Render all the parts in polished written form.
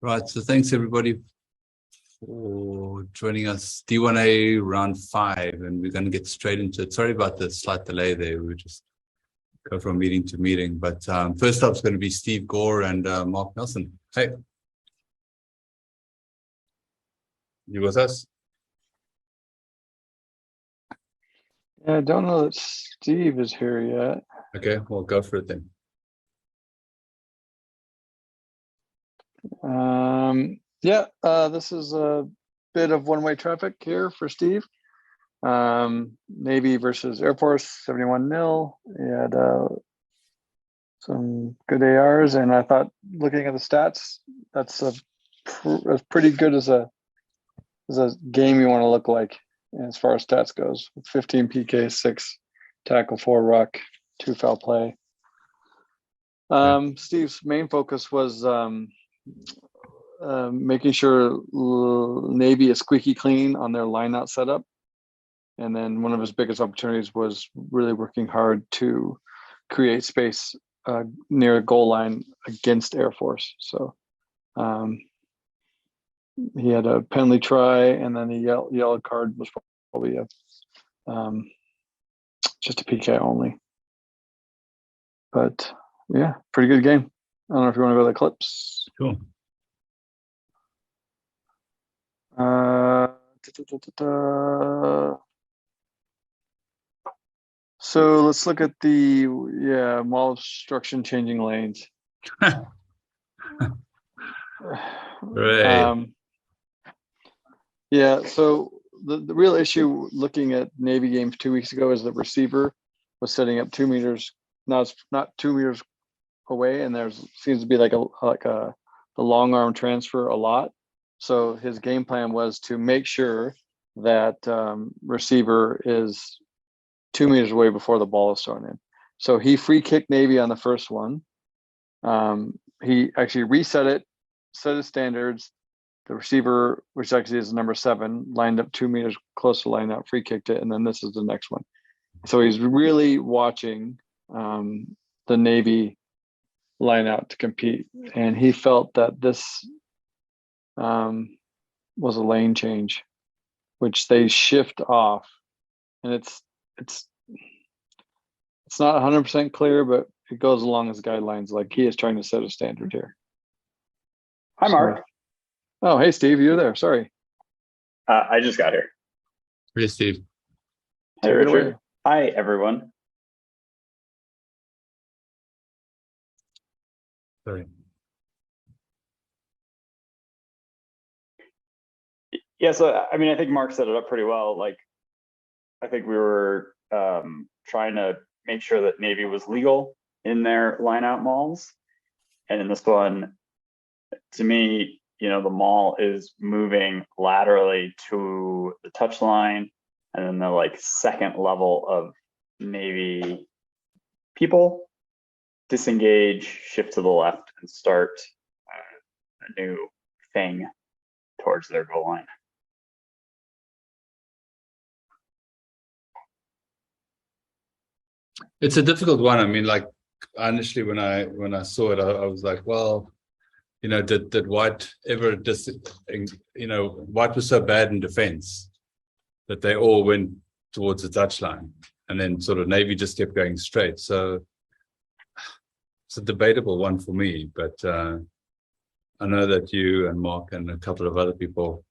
Right, so thanks everybody for joining us. D1a round 5, and we're going to get straight into it. Sorry about the slight delay there. We just go from meeting to meeting. But first up is going to be Steve Gore and Mark Nelson. Hey. You with us? Yeah, I don't know that Steve is here yet. Okay, well, go for it then. This is a bit of one-way traffic here for Steve. Navy versus Air Force, 71-0. He had some good ARs, and I thought, looking at the stats, that's as pretty good as a game you want to look like as far as stats goes. 15 PK, 6 tackle, 4 ruck, 2 foul play. Steve's main focus was making sure Navy is squeaky clean on their line-out setup. And then one of his biggest opportunities was really working hard to create space near a goal line against Air Force. So he had a penalty try, and then the yellow card was probably just a PK only. But yeah, pretty good game. I don't know if you want to go to the clips. Cool. So let's look at the mall obstruction changing lanes. Right. So the real issue looking at Navy games 2 weeks ago is the receiver was setting up 2 meters. Now it's not 2 meters away, and there seems to be like a long arm transfer a lot. So his game plan was to make sure that receiver is 2 meters away before the ball is thrown in. So he free kicked Navy on the first one. He actually reset it, set his standards. The receiver, which actually is number 7, lined up 2 meters close to line out, free kicked it, and then this is the next one. So he's really watching the Navy line out to compete, and he felt that this was a lane change, which they shift off, and it's not 100% clear, but it goes along his guidelines. Like, he is trying to set a standard here. Hi, Mark. Oh, hey, Steve, you're there. Sorry. I just got here. Hey, Steve. Hey, Richard. Hi, everyone. Sorry. Yeah, so I mean, I think Mark set it up pretty well. Like, I think we were trying to make sure that Navy was legal in their line-out malls, and in this one, to me, the mall is moving laterally to the touch line, and then the second level of Navy people disengage, shift to the left, and start a new thing towards their goal line. It's a difficult one. I mean, honestly, when I saw it, I was like, well, did White ever White was so bad in defense that they all went towards the touchline, and then sort of Navy just kept going straight. So it's a debatable one for me, but I know that you and Mark and a couple of other people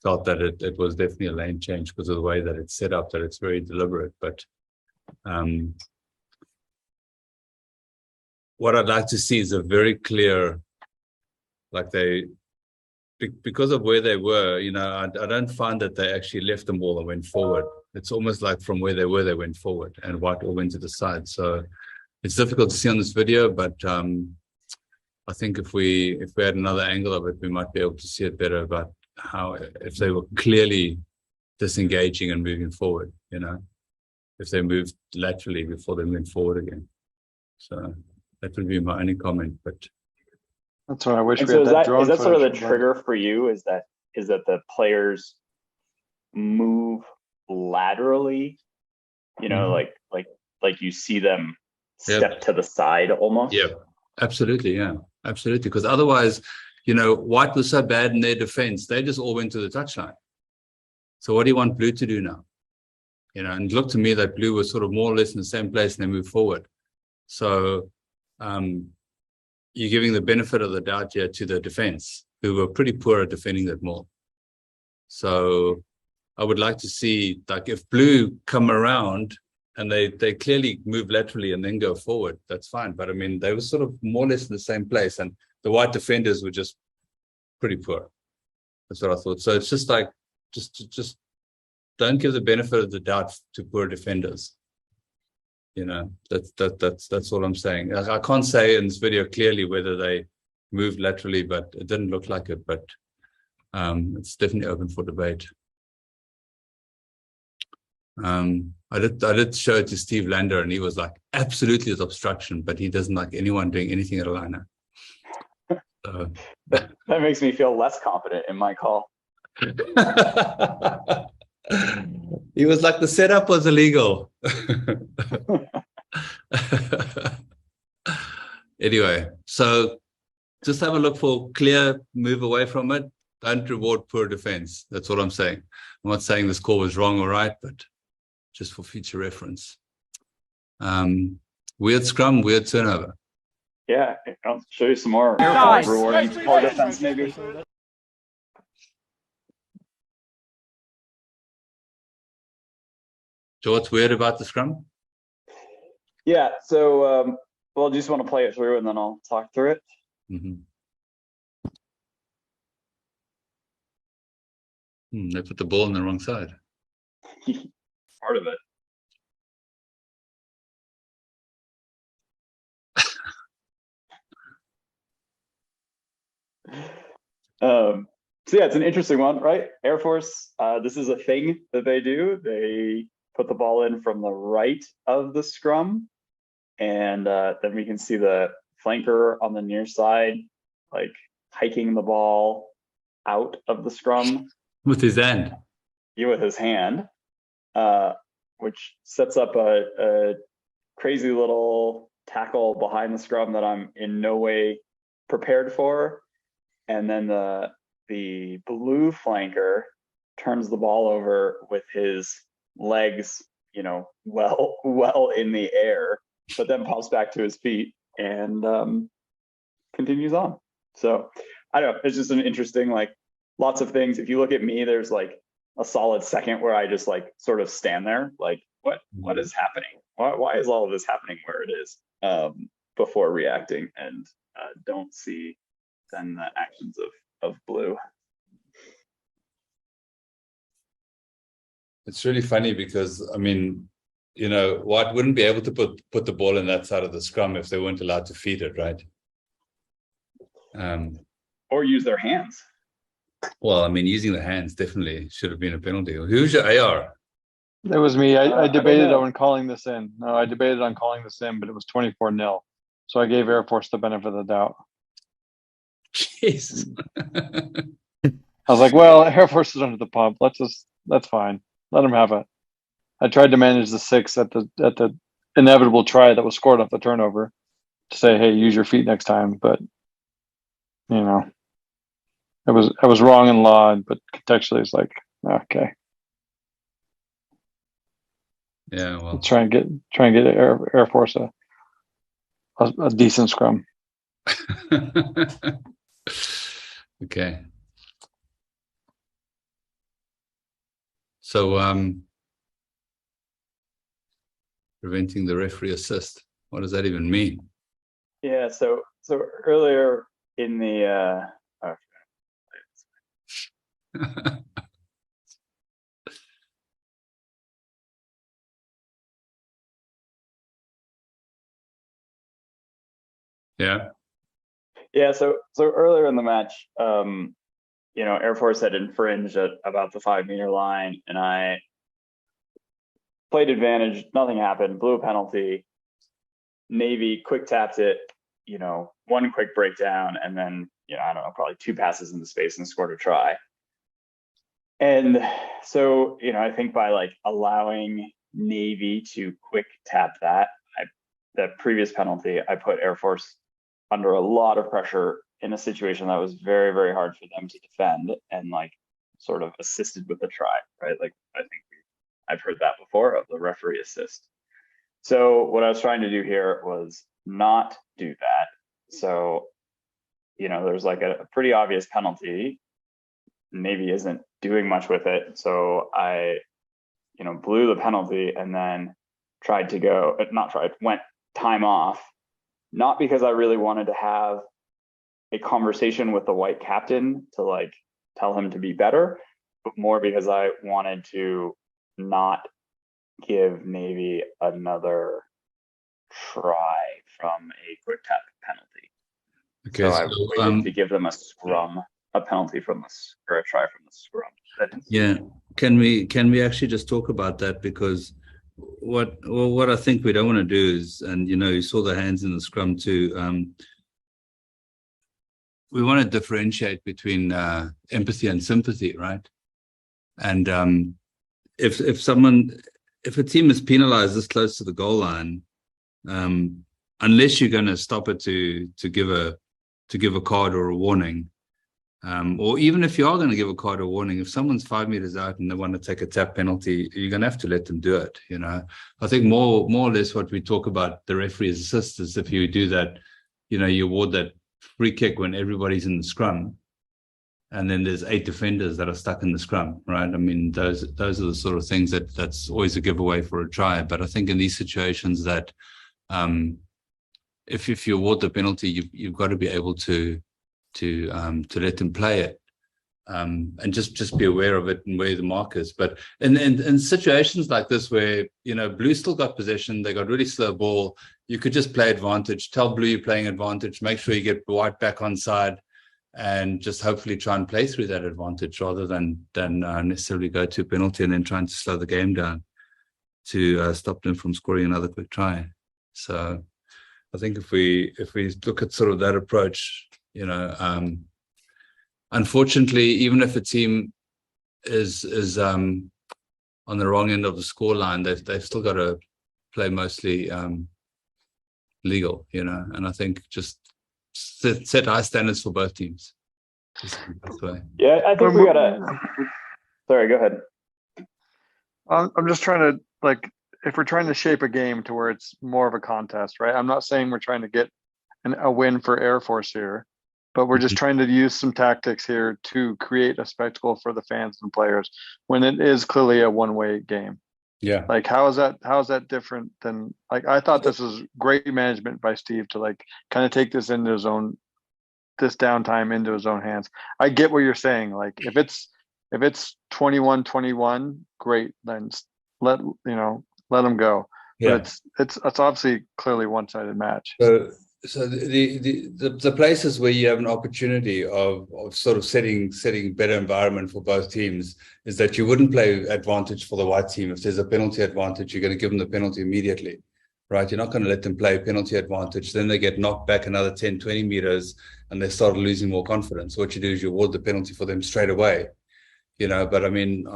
felt that it was definitely a lane change because of the way that it's set up, that it's very deliberate. But what I'd like to see is a very clear, because of where they were, I don't find that they actually left the ball and went forward. It's almost like from where they were, they went forward, and White all went to the side. So it's difficult to see on this video, but I think if we had another angle of it, we might be able to see it better about how, if they were clearly disengaging and moving forward, if they moved laterally before they moved forward again. So that would be my only comment, but that's what I wish we had that drone. Is that sort of the trigger for you? Is that the players move laterally? Like you see them step to the side almost. Yeah, absolutely, yeah, absolutely. Because otherwise, White was so bad in their defense, they just all went to the touchline. So what do you want Blue to do now? And it looked to me that Blue was sort of more or less in the same place and they moved forward. So you're giving the benefit of the doubt here to the defense, who were pretty poor at defending that maul. So I would like to see, like, if Blue come around and they clearly move laterally and then go forward, that's fine. But I mean, they were sort of more or less in the same place, and the white defenders were just pretty poor. That's what I thought. So it's just like, just don't give the benefit of the doubt to poor defenders. That's all I'm saying. I can't say in this video clearly whether they moved laterally, but it didn't look like it. But it's definitely open for debate. I did show it to Steve Lander, and he was like, absolutely it's obstruction, but he doesn't like anyone doing anything at a liner. So, that makes me feel less confident in my call. He was like, the setup was illegal. Anyway, so just have a look for clear move away from it. Don't reward poor defense. That's what I'm saying. I'm not saying this call was wrong or right, but just for future reference. Weird scrum, weird turnover. Yeah, I'll show you some more rewarding poor defense, maybe. So what's weird about the scrum? Yeah, so well, I just want to play it through and then I'll talk through it. They put the ball on the wrong side. Part of it. So yeah, it's an interesting one, right? Air Force, this is a thing that they do. They put the ball in from the right of the scrum, and then we can see the flanker on the near side, like hiking the ball out of the scrum. With his hand. Yeah, with his hand, which sets up a crazy little tackle behind the scrum that I'm in no way prepared for. And then the blue flanker turns the ball over with his legs, well in the air, but then pops back to his feet and continues on. So I don't know, it's just an interesting, like, lots of things. If you look at me, there's like a solid second where I just like sort of stand there, like, what is happening? Why is all of this happening where it is, before reacting, and don't see then the actions of Blue. It's really funny because, I mean, White wouldn't be able to put the ball in that side of the scrum if they weren't allowed to feed it, right? Or use their hands. Well, I mean, using the hands definitely should have been a penalty. Who's your AR? That was me. I debated on calling this in. No, I debated on calling this in, but it was 24-0. So I gave Air Force the benefit of the doubt. Jeez. I was like, well, Air Force is under the pump. That's fine. Let them have it. I tried to manage the 6 at the inevitable try that was scored off the turnover to say, hey, use your feet next time. But I was wrong in law, but contextually it's like, okay. Yeah, well, try and get Air Force a decent scrum. Okay. So preventing the referee assist. What does that even mean? Yeah, so earlier in the Yeah, so earlier in the match, Air Force had infringed at about the 5-meter line, and I played advantage. Nothing happened. Blew a penalty. Navy quick tapped it. One quick breakdown, and then I don't know, probably 2 passes into space and scored a try. And so I think by like allowing Navy to quick tap that previous penalty, I put Air Force under a lot of pressure in a situation that was very, very hard for them to defend, and like sort of assisted with the try, right? Like I think I've heard that before, of the referee assist. So what I was trying to do here was not do that. So, there's like a pretty obvious penalty. Navy isn't doing much with it. So I, blew the penalty and then went time off, not because I really wanted to have a conversation with the white captain to like tell him to be better, but more because I wanted to not give Navy another try from a quick tap penalty. Okay, so I waited to give them a penalty or a try from the scrum. Yeah, can we actually just talk about that? Because what I think we don't want to do is, and you saw the hands in the scrum too. We want to differentiate between empathy and sympathy, right? And if a team is penalized this close to the goal line, unless you're going to stop it to give a card or a warning, or even if you are going to give a card or warning, if someone's 5 meters out and they want to take a tap penalty, you're going to have to let them do it. I think more or less what we talk about the referee's assist is if you do that, you award that free kick when everybody's in the scrum, and then there's 8 defenders that are stuck in the scrum, right? I mean, those are the sort of things that's always a giveaway for a try. But I think in these situations that if you award the penalty, you've got to be able to let them play it, and just be aware of it and where the mark is. But in situations like this where Blue still got possession, they got really slow ball, you could just play advantage, tell Blue you're playing advantage, make sure you get White back on side, and just hopefully try and play through that advantage rather than necessarily go to penalty and then trying to slow the game down to stop them from scoring another quick try. So I think if we look at sort of that approach, unfortunately, even if a team is on the wrong end of the score line, they've still got to play mostly legal, and I think just set high standards for both teams. Yeah, I think we gotta. Sorry, go ahead. I'm just trying to if we're trying to shape a game to where it's more of a contest, right? I'm not saying we're trying to get a win for Air Force here, but we're just trying to use some tactics here to create a spectacle for the fans and players when it is clearly a one-way game. Yeah. How is that different than I thought this was great management by Steve to kind of take this into this downtime into his own hands. I get what you're saying. If it's 21-21, great, then let them go. Yeah. But it's obviously clearly one-sided match. So the places where you have an opportunity of sort of setting better environment for both teams is that you wouldn't play advantage for the white team. If there's a penalty advantage, you're going to give them the penalty immediately, right? You're not going to let them play penalty advantage. Then they get knocked back another 10, 20 meters and they start losing more confidence. What you do is you award the penalty for them straight away, but I mean,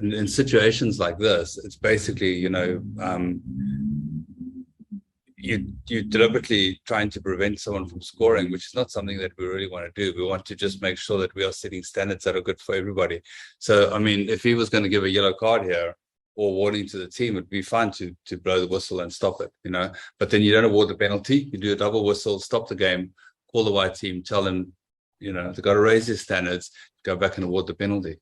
in situations like this, it's basically, you're deliberately trying to prevent someone from scoring, which is not something that we really want to do. We want to just make sure that we are setting standards that are good for everybody. So, I mean, if he was going to give a yellow card here or warning to the team, it'd be fine to blow the whistle and stop it, But then you don't award the penalty. You do a double whistle, stop the game, call the white team, tell them, they've got to raise their standards, go back and award the penalty.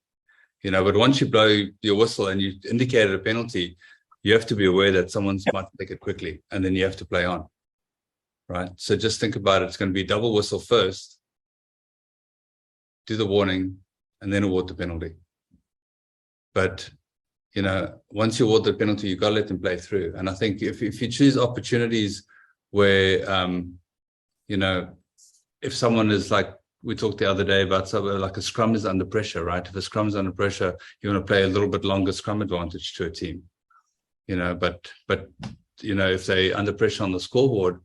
But once you blow your whistle and you indicated a penalty, you have to be aware that someone's might take it quickly, and then you have to play on, right? So just think about it. It's going to be double whistle first, do the warning, and then award the penalty. But, once you award the penalty, you've got to let them play through. And I think if you choose opportunities where, if someone is we talked the other day about a scrum is under pressure, right? If a scrum is under pressure, you want to play a little bit longer scrum advantage to a team. But if they're under pressure on the scoreboard,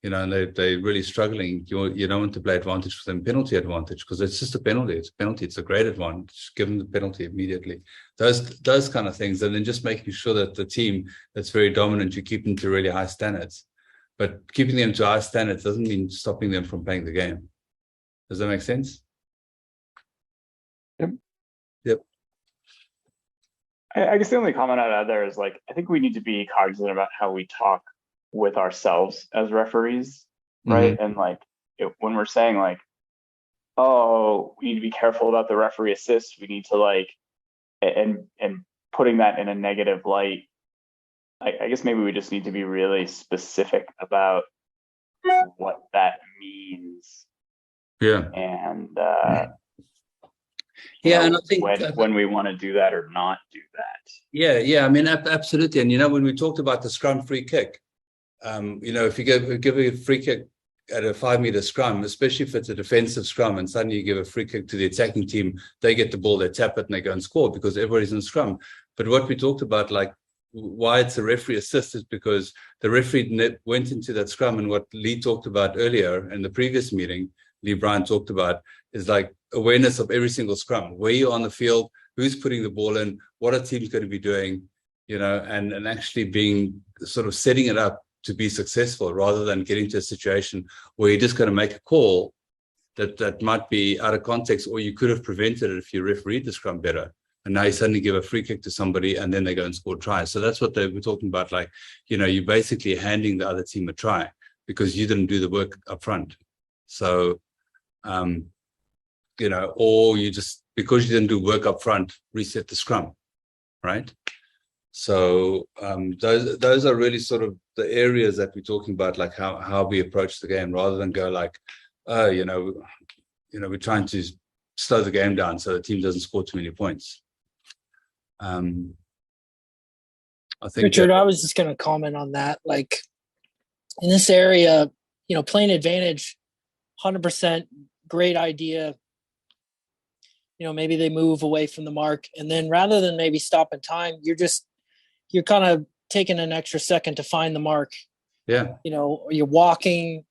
and they're really struggling, you don't want to play advantage for them, penalty advantage, because it's just a penalty. It's a penalty. It's a great advantage. Give them the penalty immediately. Those kind of things, and then just making sure that the team that's very dominant, you keep them to really high standards. But keeping them to high standards doesn't mean stopping them from playing the game. Does that make sense? Yep. Yep. I guess the only comment I'd add there is like, I think we need to be cognizant about how we talk with ourselves as referees, right? And like, when we're saying like, oh, we need to be careful about the referee assist, we need to like, and putting that in a negative light, I guess maybe we just need to be really specific about what that means. Yeah. And yeah, and I think when we want to do that or not do that. Yeah. I mean, absolutely. And when we talked about the scrum free kick, if you give a free kick at a 5-meter scrum, especially if it's a defensive scrum, and suddenly you give a free kick to the attacking team, they get the ball, they tap it, and they go and score because everybody's in scrum. But what we talked about, like why it's a referee assist, is because the referee went into that scrum, and what Lee talked about earlier in the previous meeting, Lee Bryan talked about, is like awareness of every single scrum, where you're on the field, who's putting the ball in, what a team's going to be doing, and actually being sort of setting it up to be successful, rather than getting to a situation where you're just going to make a call that might be out of context, or you could have prevented it if you refereed the scrum better. And now you suddenly give a free kick to somebody and then they go and score tries. So that's what they were talking about. Like, you're basically handing the other team a try because you didn't do the work up front. So, or you just, because you didn't do work up front, reset the scrum, right? So those are really sort of the areas that we're talking about, like how we approach the game, rather than go like, we're trying to slow the game down so the team doesn't score too many points. I think Richard, I was just going to comment on that. Like in this area, playing advantage, 100% great idea. Maybe they move away from the mark, and then rather than maybe stopping time, you're kind of taking an extra second to find the mark. Yeah. You're walking,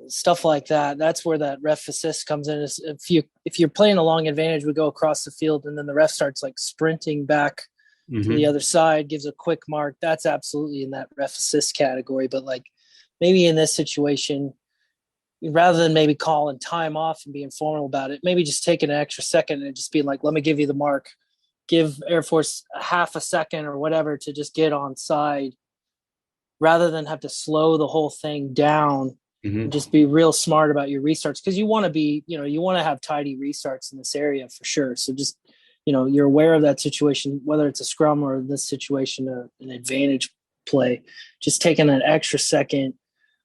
stuff like that. That's where that ref assist comes in. Is if you're playing a long advantage, we go across the field and then the ref starts like sprinting back to the other side, gives a quick mark. That's absolutely in that ref assist category. But like maybe in this situation, rather than maybe calling time off and being formal about it, maybe just taking an extra second and just being like, let me give you the mark. Give Air Force a half a second or whatever to just get on side, rather than have to slow the whole thing down. And just be real smart about your restarts, because you want to be, you want to have tidy restarts in this area for sure. So just, you're aware of that situation, whether it's a scrum or in this situation, an advantage play, just taking an extra second.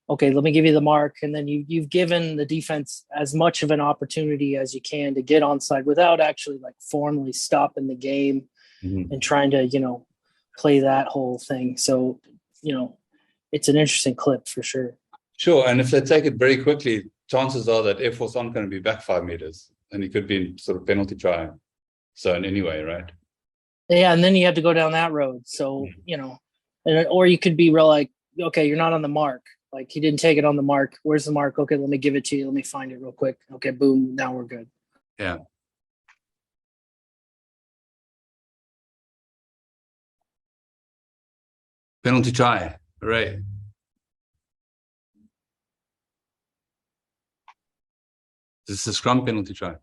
Okay, let me give you the mark. And then you've given the defense as much of an opportunity as you can to get onside without actually like formally stopping the game and trying to, play that whole thing. So, it's an interesting clip for sure. Sure. And if they take it very quickly, chances are that Air Force aren't going to be back 5 meters, and it could be sort of penalty try zone anyway, right? Yeah. And then you have to go down that road. So, or you could be real like, okay, you're not on the mark. Like he didn't take it on the mark. Where's the mark? Okay, let me give it to you. Let me find it real quick. Okay, boom. Now we're good. Yeah. Penalty try. Right. This is a scrum penalty try.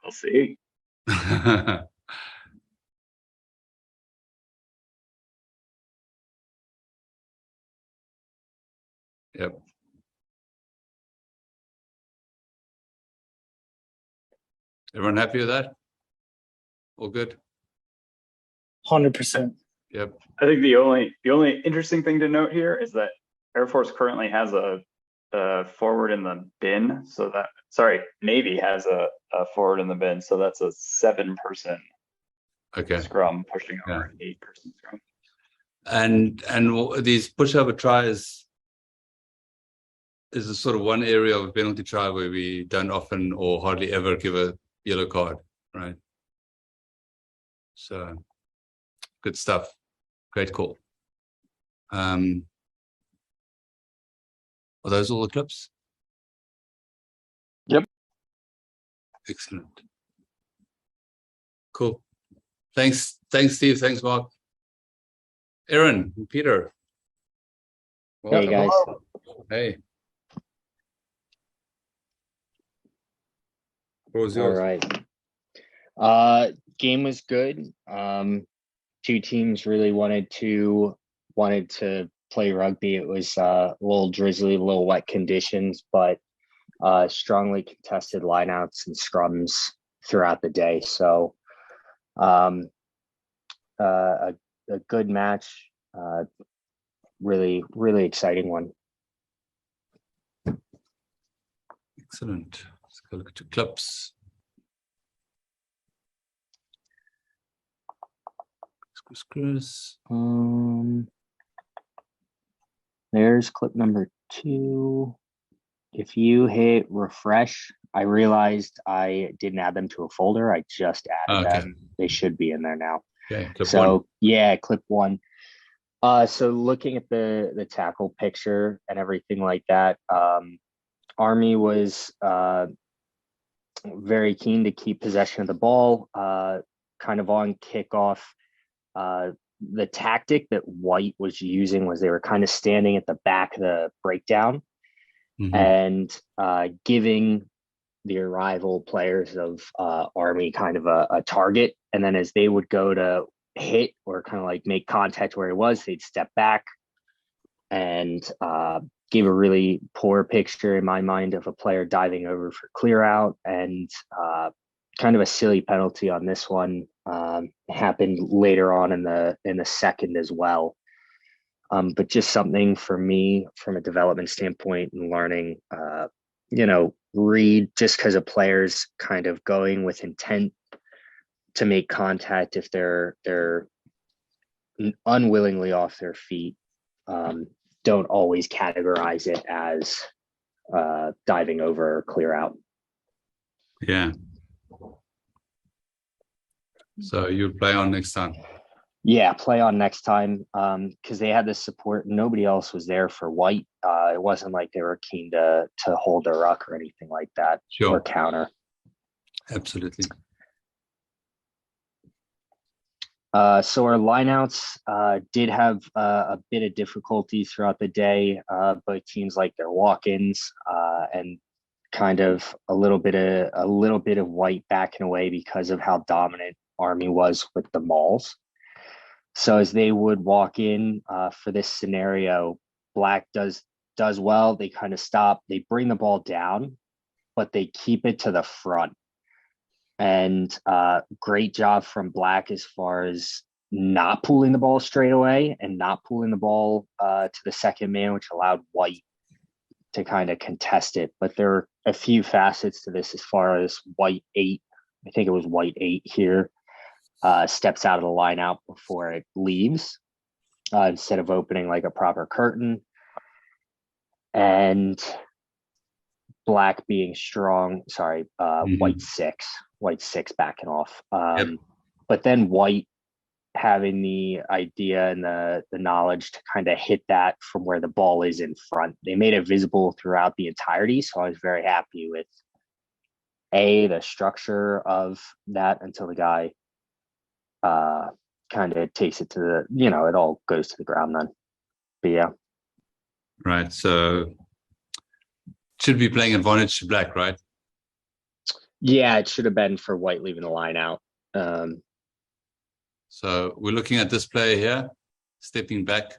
We'll see. Yep. Everyone happy with that? All good? 100%. Yep. I think the only interesting thing to note here is that Air Force currently has a forward in the bin. So Navy has a forward in the bin. So that's a 7-person scrum pushing over an 8-person scrum. And these pushover tries is a sort of one area of a penalty try where we don't often or hardly ever give a yellow card, right? So good stuff. Great call. Are those all the clips? Yep. Excellent. Cool. Thanks, Steve. Thanks, Mark. Aaron, Peter. Hey, guys. Hey. What was All yours? right. Game was good. Two teams really wanted to play rugby. It was a little drizzly, a little wet conditions, but strongly contested lineouts and scrums throughout the day. So a good match. Really, really exciting one. Excellent. Let's go look at your clips. Chris. There's clip number 2. If you hit refresh, I realized I didn't add them to a folder. I just added them. They should be in there now. Okay, clip so 1. Yeah, clip 1. So looking at the tackle picture and everything like that, Army was very keen to keep possession of the ball, kind of on kickoff. The tactic that White was using was they were kind of standing at the back of the breakdown and giving the arrival players of Army kind of a target. And then as they would go to hit or kind of like make contact where it was, they'd step back and gave a really poor picture in my mind of a player diving over for clear out, and kind of a silly penalty on this one happened later on in the second as well. But just something for me from a development standpoint and learning, read just because a player's kind of going with intent to make contact if they're unwillingly off their feet. Don't always categorize it as diving over or clear out. Yeah. So you'll play on next time. Yeah, play on next time because they had the support. Nobody else was there for White. It wasn't like they were keen to hold their ruck or anything like that. Sure. Or counter. Absolutely. So our lineouts did have a bit of difficulty throughout the day, but teams like their walk-ins and kind of a little bit of White backing away because of how dominant Army was with the mauls. So as they would walk in for this scenario, Black does well. They kind of stop. They bring the ball down, but they keep it to the front. And great job from Black as far as not pulling the ball straight away and not pulling the ball to the second man, which allowed White to kind of contest it. But there are a few facets to this as far as White 8. I think it was White 8 here. Steps out of the line out before it leaves instead of opening like a proper curtain. And Black being strong, White 6 backing off. But then White having the idea and the knowledge to kind of hit that from where the ball is in front. They made it visible throughout the entirety, so I was very happy with the structure of that until the guy kind of takes it to the, it all goes to the ground then. But yeah. Right. So should be playing advantage to Black, right? Yeah, it should have been for White leaving the line out. So we're looking at this player here, stepping back.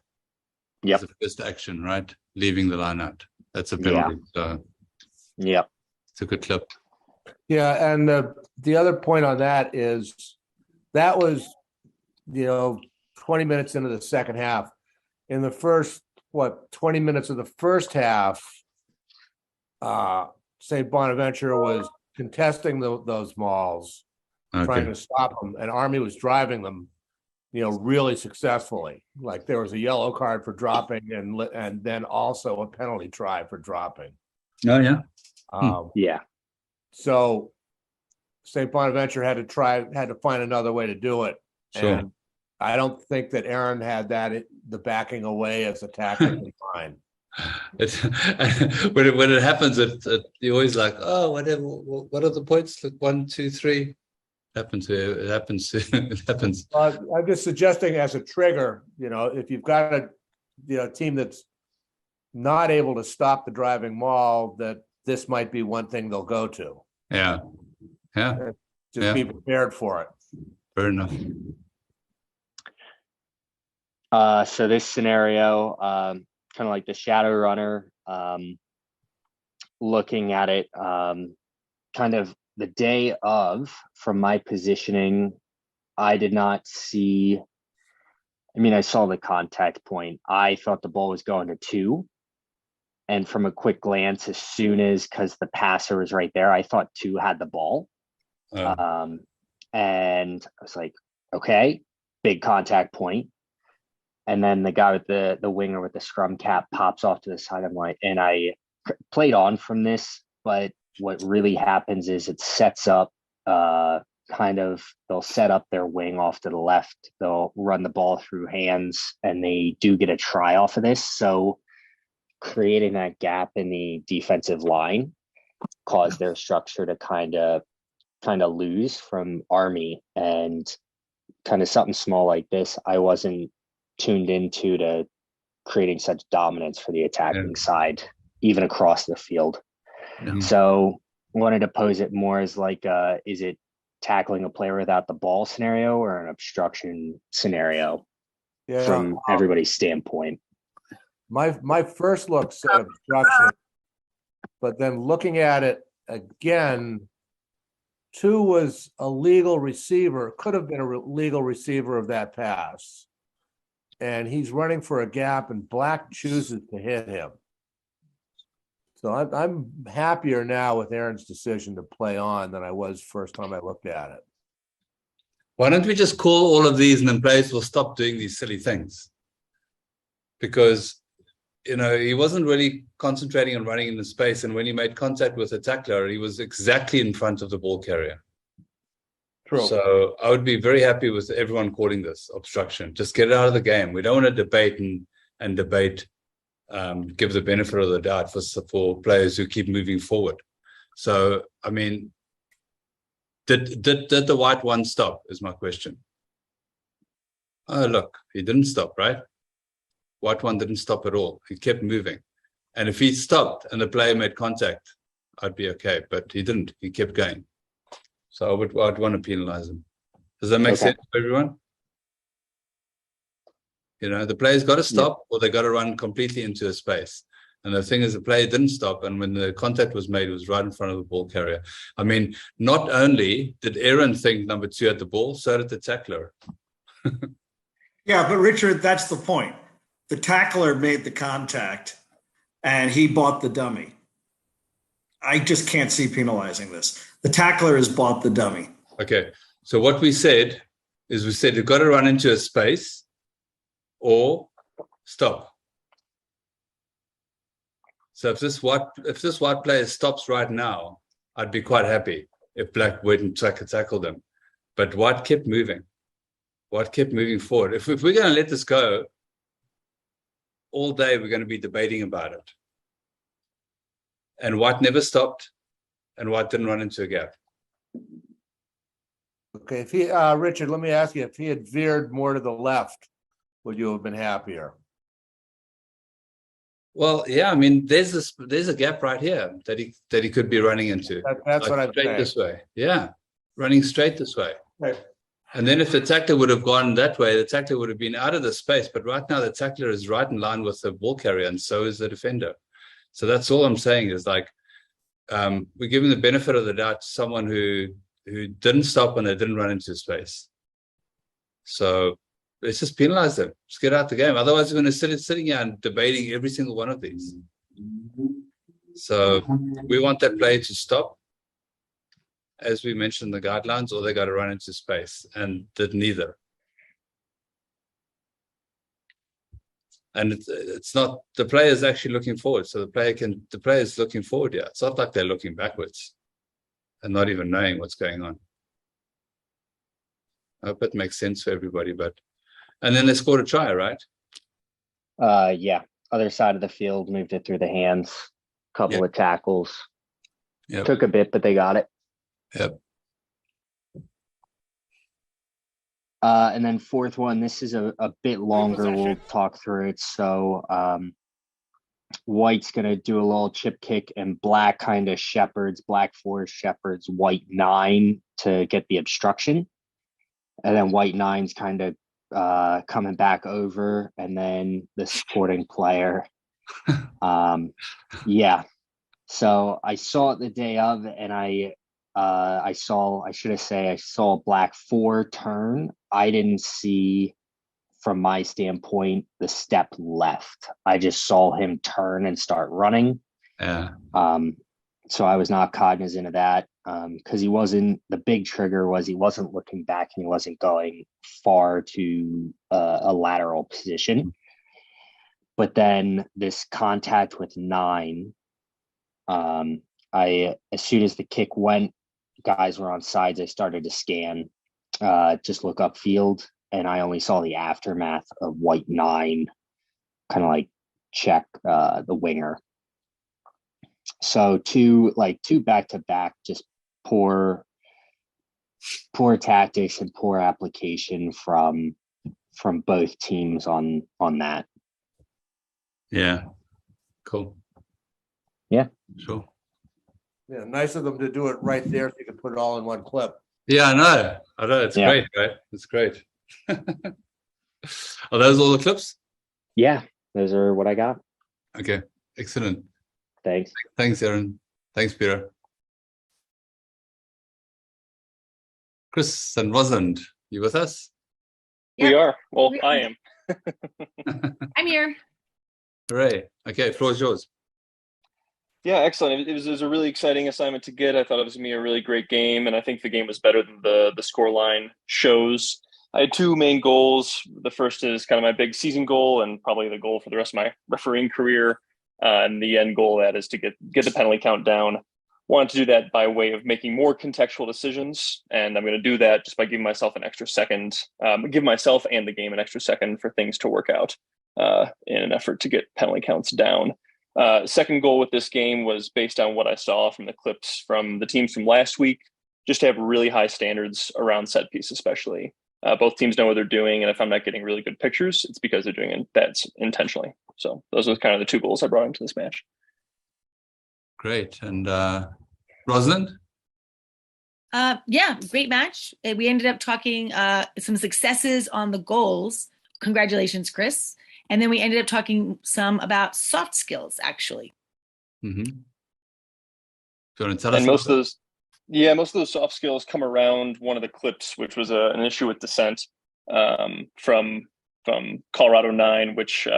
Yep. The first action, right? Leaving the line out. That's a penalty. Yeah. So yep. It's a good clip. Yeah, and the other point on that is that was, 20 minutes into the second half. In the first, 20 minutes of the first half, St. Bonaventure was contesting those mauls, trying to stop them, and Army was driving them, really successfully. Like there was a yellow card for dropping, and then also a penalty try for dropping. Oh yeah. Yeah. So St. Bonaventure had to find another way to do it. Sure. And I don't think that Aaron had the backing away as a tactic in mind. When it happens, you're always like, oh, whatever. What are the points? Like 1, 2, 3. It happens. I'm just suggesting as a trigger, if you've got a team that's not able to stop the driving maul, that this might be one thing they'll go to. Yeah. Yeah. Just be prepared for it. Fair enough. So this scenario, kind of like the shadow runner, looking at it, kind of the day of, from my positioning, I did not see. I mean, I saw the contact point. I thought the ball was going to 2. And from a quick glance, as soon as, because the passer was right there, I thought 2 had the ball. And I was like, okay, big contact point. And then the guy with the winger with the scrum cap pops off to the side. I'm like, and I played on from this, but what really happens is it sets up, they'll set up their wing off to the left. They'll run the ball through hands, and they do get a try off of this. So creating that gap in the defensive line caused their structure to kind of lose from Army, and kind of something small like this I wasn't tuned into to creating such dominance for the attacking side, even across the field. So wanted to pose it more as like, is it tackling a player without the ball scenario or an obstruction scenario from everybody's standpoint? My first look said obstruction, but then looking at it again, 2 was a legal receiver, could have been a legal receiver of that pass. And he's running for a gap, and Black chooses to hit him. So I'm happier now with Aaron's decision to play on than I was first time I looked at it. Why don't we just call all of these, and then players will stop doing these silly things? Because, he wasn't really concentrating on running in the space. And when he made contact with a tackler, he was exactly in front of the ball carrier. True. So I would be very happy with everyone calling this obstruction. Just get it out of the game. We don't want to debate and debate, give the benefit of the doubt for players who keep moving forward. So, I mean, did the white one stop is my question. Oh, look, he didn't stop, right? White one didn't stop at all. He kept moving. And if he stopped and the player made contact, I'd be okay. But he didn't. He kept going. So I'd want to penalize him. Does that make sense for everyone? The player's got to stop, or they got to run completely into a space. And the thing is, the player didn't stop, and when the contact was made, it was right in front of the ball carrier. I mean, not only did Aaron think number 2 had the ball, so did the tackler. Yeah, but Richard, that's the point. The tackler made the contact, and he bought the dummy. I just can't see penalizing this. The tackler has bought the dummy. Okay. So what we said is you've got to run into a space or stop. So if this white player stops right now, I'd be quite happy if Black went and tackled him. But White kept moving. White kept moving forward. If we're going to let this go, all day we're going to be debating about it. And White never stopped, and White didn't run into a gap. Okay, if he, Richard, let me ask you, if he had veered more to the left, would you have been happier? Well, yeah, I mean, there's a gap right here that he could be running into. That's what I'm straight saying. This way. Yeah, running straight this way. Right. And then if the tackler would have gone that way, the tackler would have been out of the space. But right now, the tackler is right in line with the ball carrier, and so is the defender. So that's all I'm saying is like, we're giving the benefit of the doubt to someone who didn't stop and they didn't run into space. So let's just penalize them. Just get out the game. Otherwise, we're going to sitting here and debating every single one of these. So we want that player to stop, as we mentioned in the guidelines, or they got to run into space, and did neither. And it's not, the player is actually looking forward. So the player is looking forward here. It's not like they're looking backwards and not even knowing what's going on. I hope it makes sense for everybody, and then they scored a try, right? Yeah. Other side of the field, moved it through the hands, couple of tackles. Yep. Took a bit, but they got it. Yep. And then fourth one, this is a bit longer. We'll talk through it. So White's going to do a little chip kick, and black kind of shepherds, black 4 shepherds, white 9 to get the obstruction. And then white 9's kind of coming back over, and then the supporting player. Yeah. So I saw it the day of, and I saw black 4 turn. I didn't see, from my standpoint, the step left. I just saw him turn and start running. Yeah. So I was not cognizant of that, because the big trigger was he wasn't looking back and he wasn't going far to a lateral position. But then this contact with 9, as soon as the kick went, guys were on sides. I started to scan, just look upfield, and I only saw the aftermath of white 9 kind of like check the winger. So two back to back, just poor tactics and poor application from both teams on that. Yeah. Cool. Yeah. Sure. Yeah, nice of them to do it right there so you can put it all in one clip. Yeah, I know. It's great, right? It's great. Are those all the clips? Yeah, those are what I got. Okay, excellent. Thanks, Aaron. Thanks, Peter. Chris and Rosalind, you with us? Yep. We are. Well, I am. I'm here. Hooray. Okay, floor is yours. Yeah, excellent. It was a really exciting assignment to get. I thought it was going to be a really great game, and I think the game was better than the scoreline shows. I had 2 main goals. The first is kind of my big season goal and probably the goal for the rest of my refereeing career. And the end goal of that is to get the penalty count down. Wanted to do that by way of making more contextual decisions, and I'm going to do that just by giving myself an extra second, give myself and the game an extra second for things to work out in an effort to get penalty counts down. Second goal with this game was based on what I saw from the clips from the teams from last week, just to have really high standards around set piece, especially. Both teams know what they're doing, and if I'm not getting really good pictures, it's because they're doing that intentionally. So those are kind of the 2 goals I brought into this match. Great. And Rosalind? Yeah, great match. We ended up talking some successes on the goals. Congratulations, Chris. And then we ended up talking some about soft skills, actually. Mm-hmm. Do you want to tell us? And most of those soft skills come around one of the clips, which was an issue with dissent from Colorado 9, which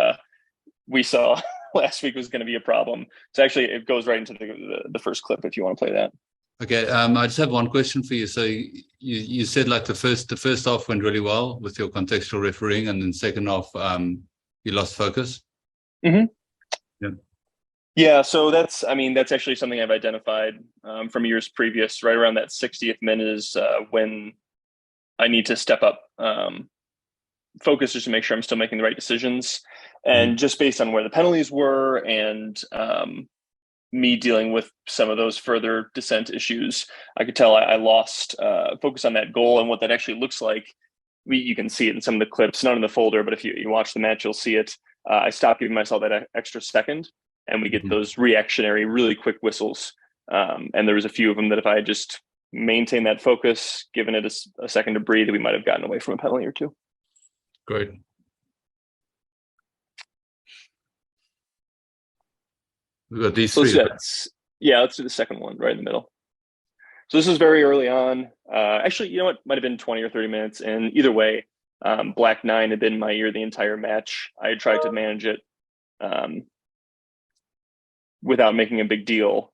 we saw last week was going to be a problem. So actually, it goes right into the first clip if you want to play that. Okay, I just have one question for you. So you said like the first half went really well with your contextual refereeing, and then second half you lost focus. Mm-hmm. Yeah. Yeah, so that's actually something I've identified from years previous. Right around that 60th minute is when I need to step up focus just to make sure I'm still making the right decisions. And just based on where the penalties were and me dealing with some of those further dissent issues, I could tell I lost focus on that goal and what that actually looks like. You can see it in some of the clips, not in the folder, but if you watch the match, you'll see it. I stopped giving myself that extra second, and we get those reactionary, really quick whistles. And there was a few of them that if I had just maintained that focus, given it a second to breathe, we might have gotten away from a penalty or 2. Great. We've got these 3. Let's do the second one right in the middle. So this is very early on. Actually, you know what? Might have been 20 or 30 minutes. And either way, Black 9 had been in my ear the entire match. I had tried to manage it without making a big deal.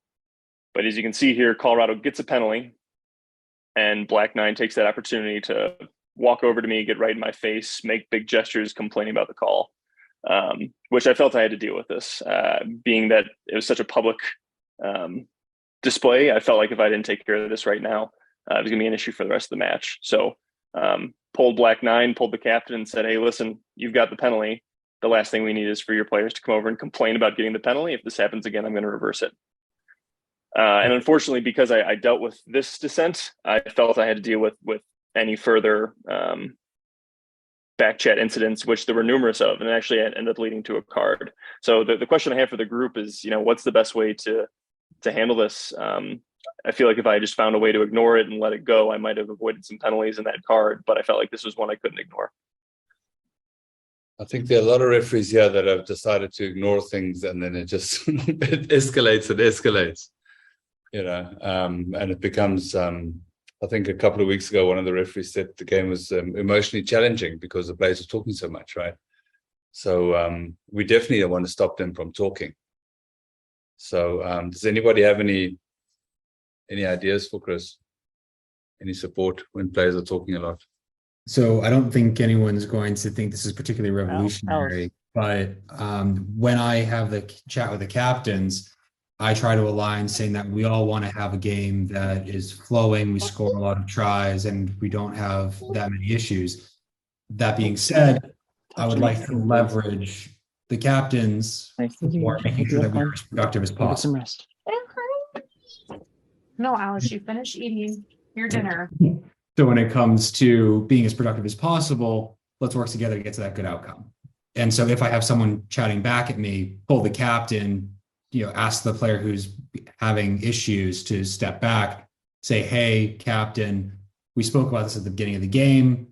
But as you can see here, Colorado gets a penalty, and Black 9 takes that opportunity to walk over to me, get right in my face, make big gestures, complaining about the call, which I felt I had to deal with this. Being that it was such a public display, I felt like if I didn't take care of this right now, it was going to be an issue for the rest of the match. So pulled Black 9, pulled the captain and said, hey, listen, you've got the penalty. The last thing we need is for your players to come over and complain about getting the penalty. If this happens again, I'm going to reverse it. And unfortunately, because I dealt with this dissent, I felt I had to deal with any further back chat incidents, which there were numerous of, and actually ended up leading to a card. So the question I have for the group is, what's the best way to handle this? I feel like if I just found a way to ignore it and let it go, I might have avoided some penalties in that card, but I felt like this was one I couldn't ignore. I think there are a lot of referees here that have decided to ignore things, and then it just it escalates and escalates, and it becomes. I think a couple of weeks ago, one of the referees said the game was emotionally challenging because the players were talking so much, right? So we definitely want to stop them from talking. So does anybody have any ideas for Chris? Any support when players are talking a lot? So I don't think anyone's going to think this is particularly revolutionary, but when I have the chat with the captains, I try to align saying that we all want to have a game that is flowing, we score a lot of tries, and we don't have that many issues. That being said, I would like to leverage the captains for making sure that we are as productive as possible. No, Alice, you finish eating your dinner. So when it comes to being as productive as possible, let's work together to get to that good outcome. And so if I have someone chatting back at me, pull the captain, ask the player who's having issues to step back, say, hey, captain, we spoke about this at the beginning of the game.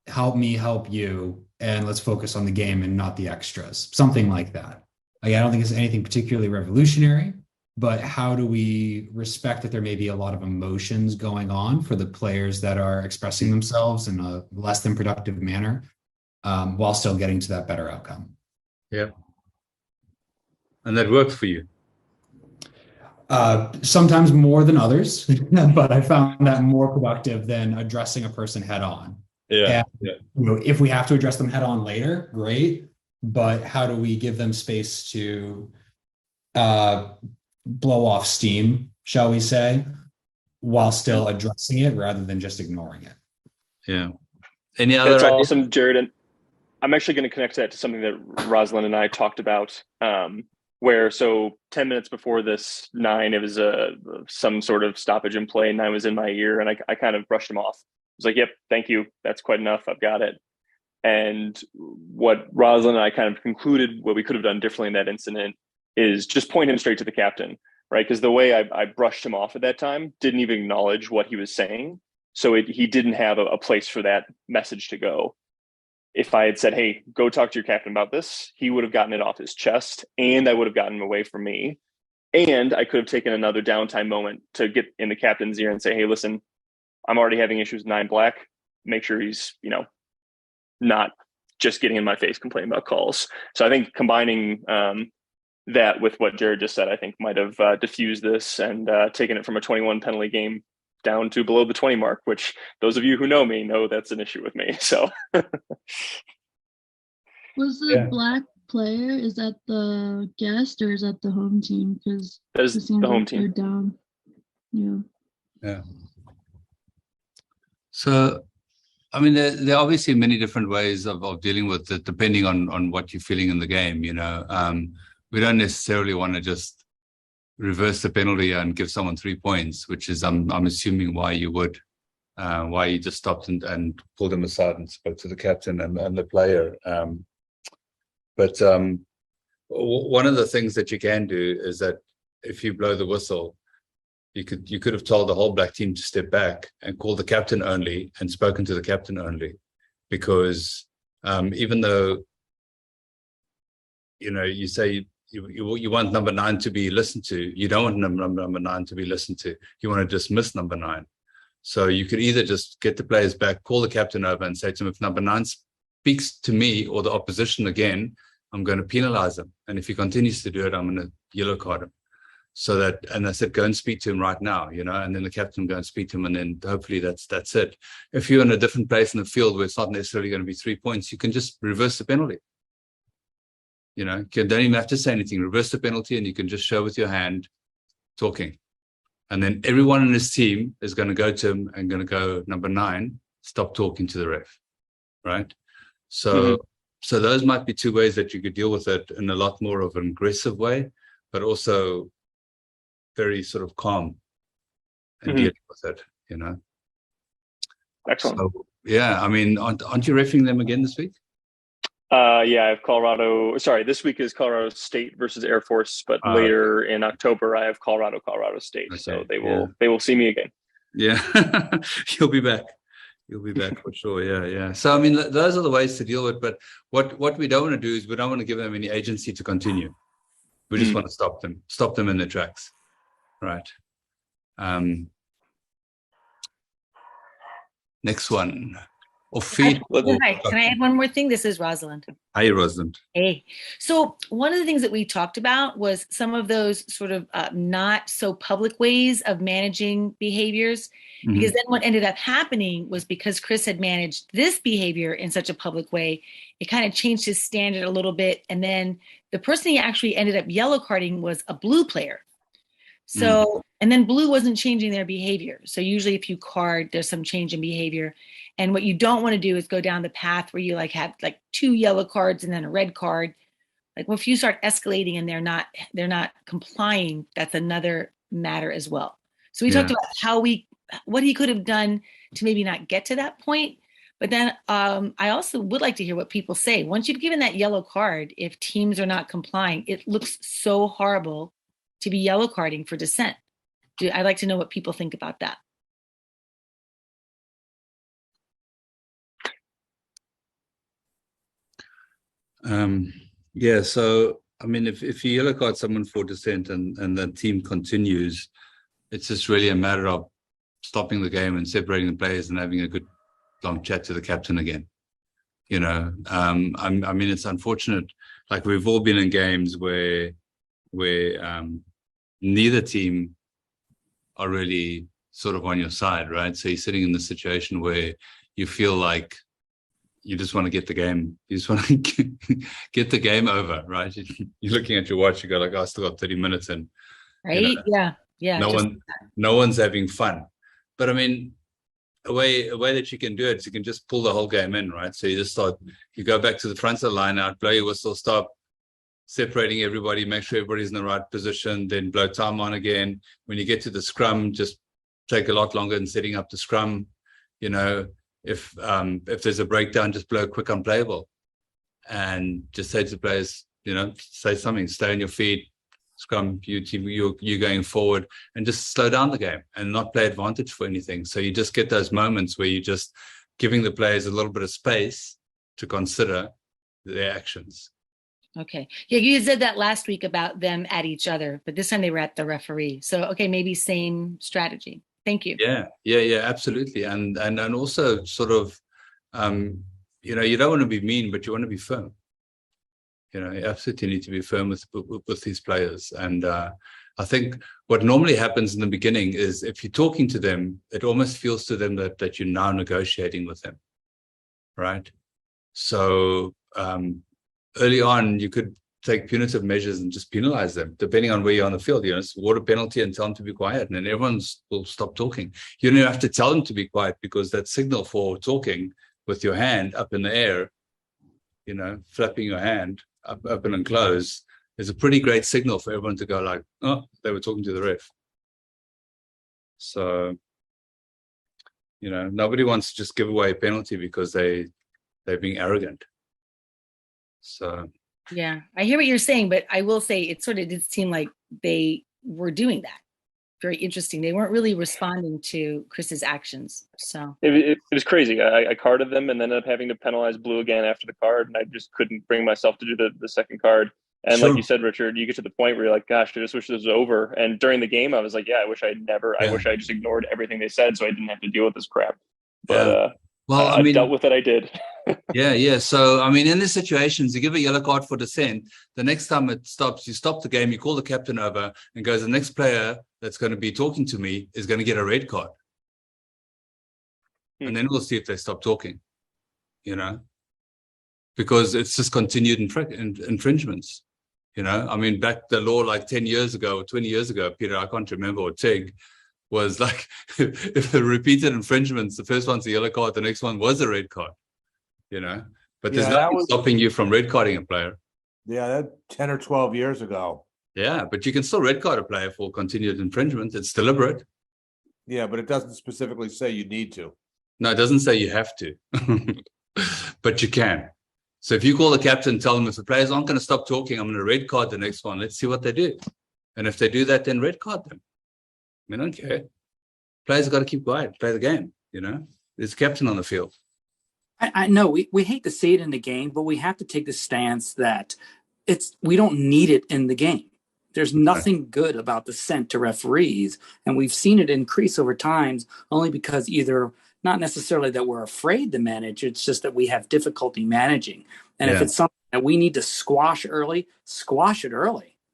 Help me help you, and let's focus on the game and not the extras. Something like that. Again, I don't think it's anything particularly revolutionary, but how do we respect that there may be a lot of emotions going on for the players that are expressing themselves in a less than productive manner, while still getting to that better outcome? Yeah. And that worked for you? Sometimes more than others, but I found that more productive than addressing a person head on. Yeah. If we have to address them head on later, great. But how do we give them space to blow off steam, shall we say, while still addressing it rather than just ignoring it? Yeah. Any other That's ideas? awesome, Jared. And I'm actually going to connect that to something that Rosalind and I talked about, where so 10 minutes before this 9, it was some sort of stoppage in play, and 9 was in my ear, and I kind of brushed him off. I was like, yep, thank you. That's quite enough. I've got it. And what Rosalind and I kind of concluded what we could have done differently in that incident is just point him straight to the captain, right? Because the way I brushed him off at that time didn't even acknowledge what he was saying. So he didn't have a place for that message to go. If I had said, hey, go talk to your captain about this, he would have gotten it off his chest, and I would have gotten him away from me. And I could have taken another downtime moment to get in the captain's ear and say, hey, listen, I'm already having issues with 9 black. Make sure he's, not just getting in my face complaining about calls. So I think combining that with what Jared just said, I think might have diffused this and taken it from a 21 penalty game down to below the 20 mark, which those of you who know me know that's an issue with me. So was the black player, is that the guest or is that the home team? Because that is the home team. Down. Yeah. So, I mean, there are obviously many different ways of dealing with it, depending on what you're feeling in the game. We don't necessarily want to just reverse the penalty and give someone 3 points, which is I'm assuming why you would, why you just stopped and pulled him aside and spoke to the captain and the player. But one of the things that you can do is that if you blow the whistle, you could have told the whole black team to step back and call the captain only and spoken to the captain only, because even though you say you want number 9 to be listened to, you don't want number 9 to be listened to. You want to dismiss number 9. So you could either just get the players back, call the captain over, and say to him, if number 9 speaks to me or the opposition again, I'm going to penalize him, and if he continues to do it, I'm going to yellow card him. So that, and I said, go and speak to him right now, and then the captain go and speak to him, and then hopefully that's it. If you're in a different place in the field where it's not necessarily going to be 3 points, you can just reverse the penalty. You don't even have to say anything. Reverse the penalty, and you can just show with your hand, talking, and then everyone in his team is going to go to him and going to go, number 9, stop talking to the ref, right? So, so those might be 2 ways that you could deal with it in a lot more of an aggressive way, but also very sort of calm and dealing with it, Excellent. yeah, I mean, aren't you refereeing them again this week? Yeah, I have Colorado. Sorry, this week is Colorado State versus Air Force, but later in October I have Colorado State. Okay, so they will see me again. Yeah, you'll be back. You'll be back for sure. Yeah. So I mean, those are the ways to deal with. But what we don't want to do is we don't want to give them any agency to continue. We just want to stop them in their tracks, right? Next one. Hi, can I add one more thing? This is Rosalind. Hi, Rosalind. Hey. So one of the things that we talked about was some of those sort of not so public ways of managing behaviors. Mm-hmm. Because then what ended up happening was because Chris had managed this behavior in such a public way, it kind of changed his standard a little bit. And then the person he actually ended up yellow carding was a blue player. So, and then blue wasn't changing their behavior. So usually if you card, there's some change in behavior. And what you don't want to do is go down the path where you like have like 2 yellow cards and then a red card. Like, well, if you start escalating and they're not complying, that's another matter as well. So we talked about what he could have done to maybe not get to that point. But then I also would like to hear what people say. Once you've given that yellow card, if teams are not complying, it looks so horrible to be yellow carding for dissent. I'd like to know what people think about that. Yeah, so I mean, if you yellow card someone for dissent and the team continues, it's just really a matter of stopping the game and separating the players and having a good long chat to the captain again. You know, I mean, it's unfortunate. Like, we've all been in games where neither team are really sort of on your side, right? So you're sitting in the situation where you feel like you just want to get the game. You just want to get the game over, right? You're looking at your watch. You go like, "Oh, I still got 30 minutes," and right, you know, yeah. No one's having fun. But I mean, a way that you can do it is you can just pull the whole game in, right? So you go back to the front of the line out, blow your whistle, stop, separating everybody, make sure everybody's in the right position, then blow time on again. When you get to the scrum, just take a lot longer in setting up the scrum. You know, if there's a breakdown, just blow quick unplayable and just say to the players, you know, say something, stay on your feet, scrum, you're going forward, and just slow down the game and not play advantage for anything. So you just get those moments where you're just giving the players a little bit of space to consider their actions. Okay. Yeah, you said that last week about them at each other, but this time they were at the referee. So, okay, maybe same strategy. Thank you. Yeah, absolutely. And also sort of, you know, you don't want to be mean, but you want to be firm. You know, you absolutely need to be firm with these players. And I think what normally happens in the beginning is if you're talking to them, it almost feels to them that you're now negotiating with them, right? So early on, you could take punitive measures and just penalize them, depending on where you're on the field. You know, it's water penalty and tell them to be quiet, and then everyone will stop talking. You don't have to tell them to be quiet, because that signal for talking with your hand up in the air, you know, flapping your hand up and close, is a pretty great signal for everyone to go like, oh, they were talking to the ref. So, you know, nobody wants to just give away a penalty because they're being arrogant. So yeah, I hear what you're saying, but I will say it sort of did seem like they were doing that. Very interesting. They weren't really responding to Chris's actions. So it was crazy. I carded them and then ended up having to penalize blue again after the card, and I just couldn't bring myself to do the second card. And sure. Like you said, Richard, you get to the point where you're like, gosh, I just wish this was over. And during the game, I was like, I wish I just ignored everything they said so I didn't have to deal with this crap. But well, I dealt with it. I did. Yeah. So, I mean, in these situations, you give a yellow card for dissent. The next time it stops, you stop the game, you call the captain over and goes, the next player that's going to be talking to me is going to get a red card. And then we'll see if they stop talking, you know, because it's just continued infringements. You know, I mean, back the law like 10 years ago, or 20 years ago, Peter, I can't remember, or Tig, was like, if the repeated infringements, the first one's a yellow card, the next one was a red card, you know, but there's nothing stopping you from red carding a player. Yeah, that 10 or 12 years ago. Yeah, but you can still red card a player for continued infringement. It's deliberate. Yeah, but it doesn't specifically say you need to. No, it doesn't say you have to, but you can. So if you call the captain, tell them if the players aren't going to stop talking, I'm going to red card the next one. Let's see what they do. And if they do that, then red card them. We don't care. Players have got to keep quiet, play the game, There's a captain on the field. I know we hate to see it in the game, but we have to take the stance that we don't need it in the game. There's nothing good about the scent to referees, and we've seen it increase over times only because either not necessarily that we're afraid to manage, it's just that we have difficulty managing. And if it's something that we need to squash it early.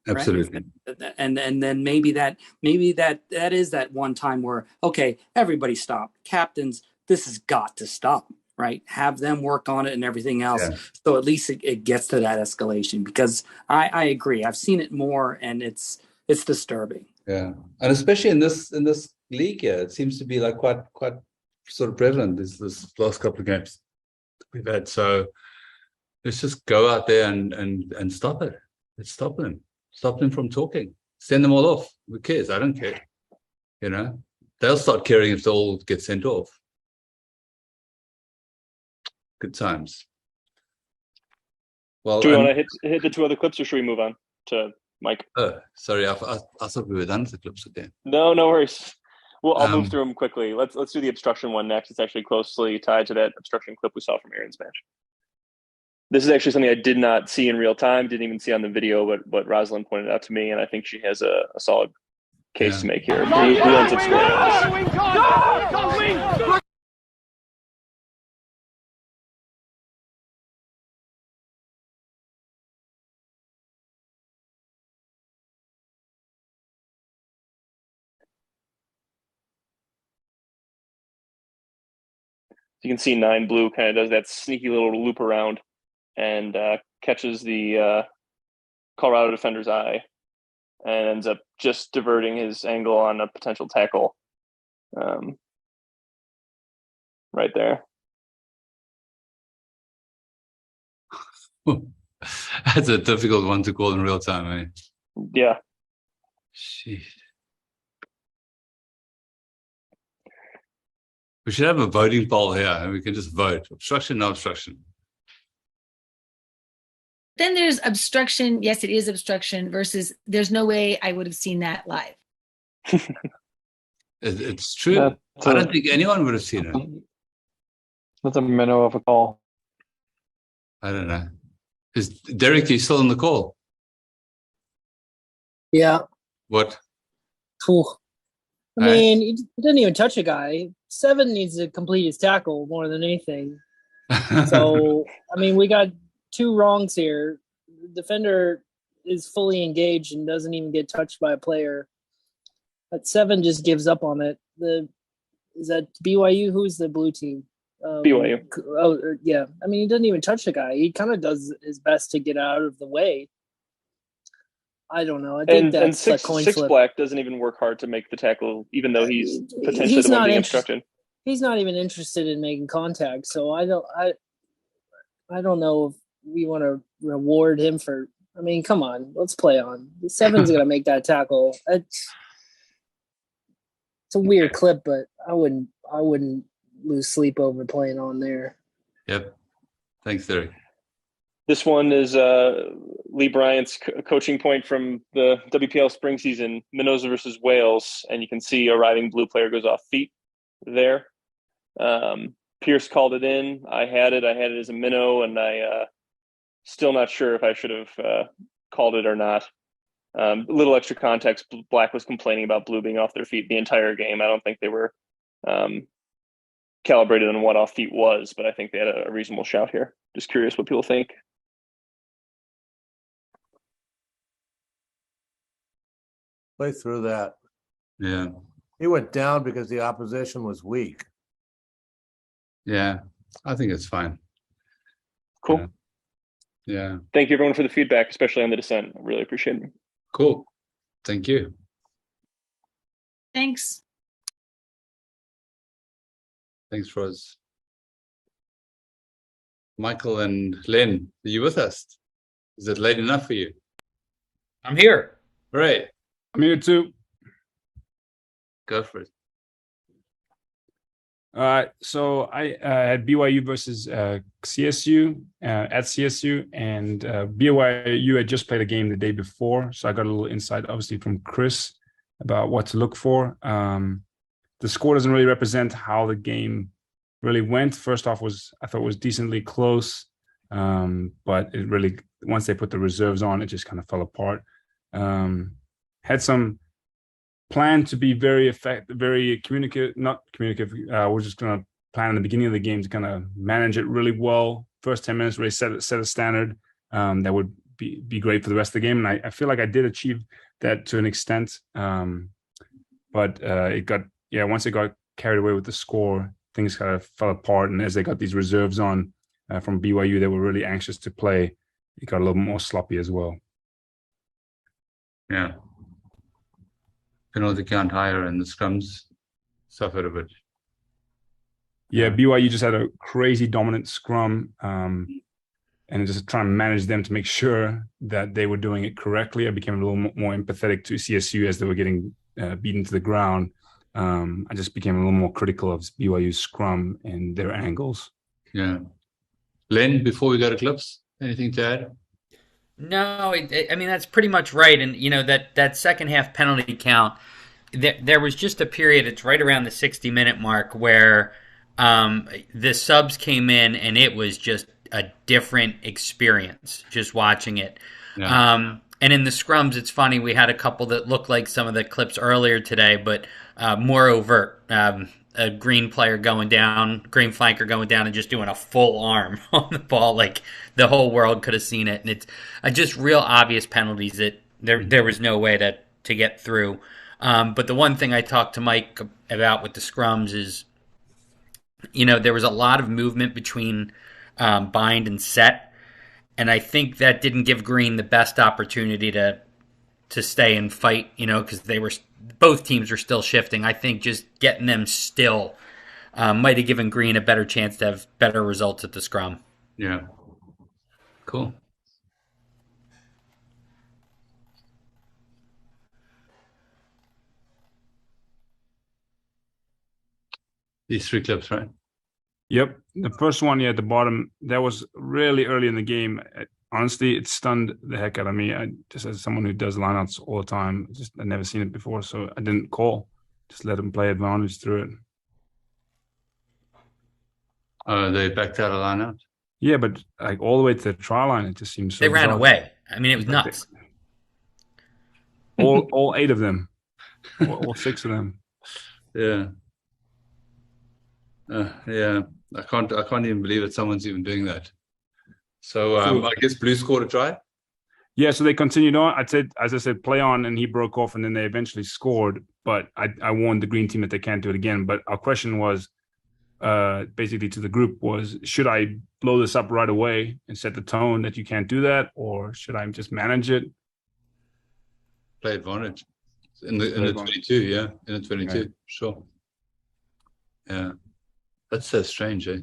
Absolutely. Right? And then maybe that is that one time where, okay, everybody stop. Captains, this has got to stop. Right, have them work on it and everything else. Yeah. So at least it gets to that escalation, because I agree. I've seen it more, and it's disturbing. Yeah, and especially in this league here, it seems to be like quite sort of prevalent. This last couple of games we've had. So let's just go out there and stop it. Let's stop them from talking. Send them all off. Who cares? I don't care. They'll start caring if they all get sent off. Good times. Well, do we want to hit the two other clips, or should we move on to Mike? Sorry, I thought we were done with the clips again. No worries. Well, I'll move through them quickly. Let's do the obstruction one next. It's actually closely tied to that obstruction clip we saw from Aaron's match. This is actually something I did not see in real time, didn't even see on the video, but Rosalind pointed out to me, and I think she has a solid case to make here. Who ends up scoring on this? You can see 9 Blue kind of does that sneaky little loop around and catches the Colorado defender's eye and ends up just diverting his angle on a potential tackle right there. That's a difficult one to call in real time, eh? Yeah. Jeez. We should have a voting poll here, and we can just vote. Obstruction, no obstruction. Then there's obstruction. Yes, it is obstruction versus there's no way I would have seen that live. It's true. I don't think anyone would have seen it. That's a minnow of a call. I don't know. Is Derek, you still on the call? Yeah. What? Cool. I mean, he didn't even touch a guy. 7 needs to complete his tackle more than anything. So, I mean, we got 2 wrongs here. The defender is fully engaged and doesn't even get touched by a player. But 7 just gives up on it. Is that BYU? Who's the blue team? BYU. Oh, yeah. I mean, he doesn't even touch the guy. He kind of does his best to get out of the way. I don't know. I think that's a coin flip. Six Black doesn't even work hard to make the tackle, even though he's potentially the one being obstructed. He's not even interested in making contact. So I don't know if we want to reward him for. I mean, come on, let's play on. 7's going to make that tackle. It's a weird clip, but I wouldn't lose sleep over playing on there. Yep. Thanks, Derek. This one is Lee Bryant's coaching point from the WPL spring season, Minnows versus Wales, and you can see arriving blue player goes off feet there. Pierce called it in. I had it as a minnow, and I still not sure if I should have called it or not. A little extra context, Black was complaining about blue being off their feet the entire game. I don't think they were calibrated on what off feet was, but I think they had a reasonable shout here. Just curious what people think. Play through that. Yeah. He went down because the opposition was weak. Yeah, I think it's fine. Cool. Yeah. Thank you, everyone, for the feedback, especially on the dissent. I really appreciate it. Cool. Thank you. Thanks. Thanks, Rose. Michael and Len, are you with us? Is it late enough for you? I'm here. Great. I'm here too. Go for it. So I had BYU versus CSU at CSU, and BYU had just played a game the day before, so I got a little insight, obviously, from Chris about what to look for. The score doesn't really represent how the game really went. First off, I thought it was decently close, but it really, once they put the reserves on, it just kind of fell apart. Had some plan to be very effective, very communicative, not communicative. We're just going to plan in the beginning of the game to kind of manage it really well. First 10 minutes, really set a standard that would be great for the rest of the game. And I feel like I did achieve that to an extent. But once it got carried away with the score, things kind of fell apart. And as they got these reserves on from BYU, they were really anxious to play. It got a little more sloppy as well. Yeah. Penalty count higher and the scrums suffered a bit. Yeah, BYU just had a crazy dominant scrum, and just trying to manage them to make sure that they were doing it correctly. I became a little more empathetic to CSU as they were getting beaten to the ground. I just became a little more critical of BYU's scrum and their angles. Yeah. Len, before we go to clips, anything to add? No, I mean, that's pretty much right. And, that second half penalty count, there was just a period, it's right around the 60-minute mark, where the subs came in and it was just a different experience just watching it. Yeah. And in the scrums, it's funny, we had a couple that looked like some of the clips earlier today, but more overt. A green player going down, green flanker going down and just doing a full arm on the ball, like the whole world could have seen it. And it's just real obvious penalties that there was no way to get through. But the one thing I talked to Mike about with the scrums is, there was a lot of movement between bind and set. And I think that didn't give Green the best opportunity to stay and fight, because both teams were still shifting. I think just getting them still might have given Green a better chance to have better results at the scrum. Yeah. Cool. These 3 clips, right? Yep. The first one, at the bottom, that was really early in the game. Honestly, it stunned the heck out of me. I just, as someone who does lineouts all the time, I'd never seen it before, so I didn't call. Just let them play advantage through it. They backed out of lineout? Yeah, but like all the way to the try line, it just seems so They ran bizarre. away. I mean, it was nuts. All 8 of them. all 6 of them. Yeah. Yeah. I can't even believe that someone's even doing that. So I guess Blue scored a try. Yeah, so they continued on. As I said, play on, and he broke off, and then they eventually scored. But I warned the green team that they can't do it again. But our question was, basically to the group, was should I blow this up right away and set the tone that you can't do that, or should I just manage it? Play advantage in the 22, yeah, in the 22, right. Sure. Yeah, that's so strange, eh?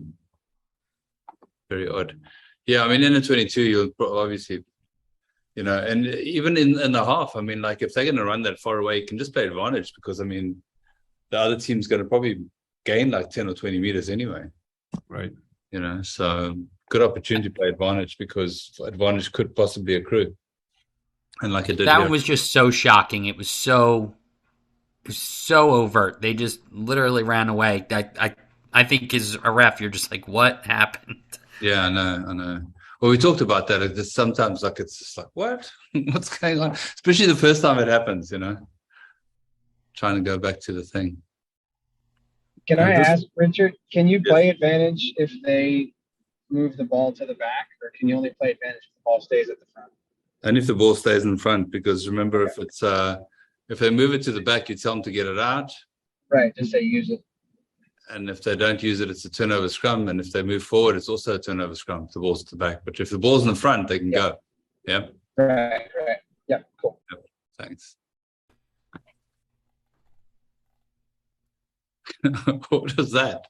Very odd. Yeah, I mean, in the 22, you'll obviously, and even in the half, I mean, like if they're going to run that far away, you can just play advantage because, I mean, the other team's going to probably gain like 10 or 20 meters anyway. Right. So good opportunity to play advantage because advantage could possibly accrue. And like it did. That one was just so shocking. It was so overt. They just literally ran away. I think as a ref, you're just like, what happened? Yeah, I know. Well, we talked about that. It's just sometimes like it's just like, what? What's going on? Especially the first time it happens, Trying to go back to the thing. Can I ask, Richard, can you play advantage if they move the ball to the back, or can you only play advantage if the ball stays at the front? And if the ball stays in front, because remember, if it's if they move it to the back, you tell them to get it out. Right, just say use it. And if they don't use it, it's a turnover scrum. And if they move forward, it's also a turnover scrum. The ball's to the back. But if the ball's in the front, they can go. Yeah. Right. Yeah, cool. Yep. Thanks. What was that?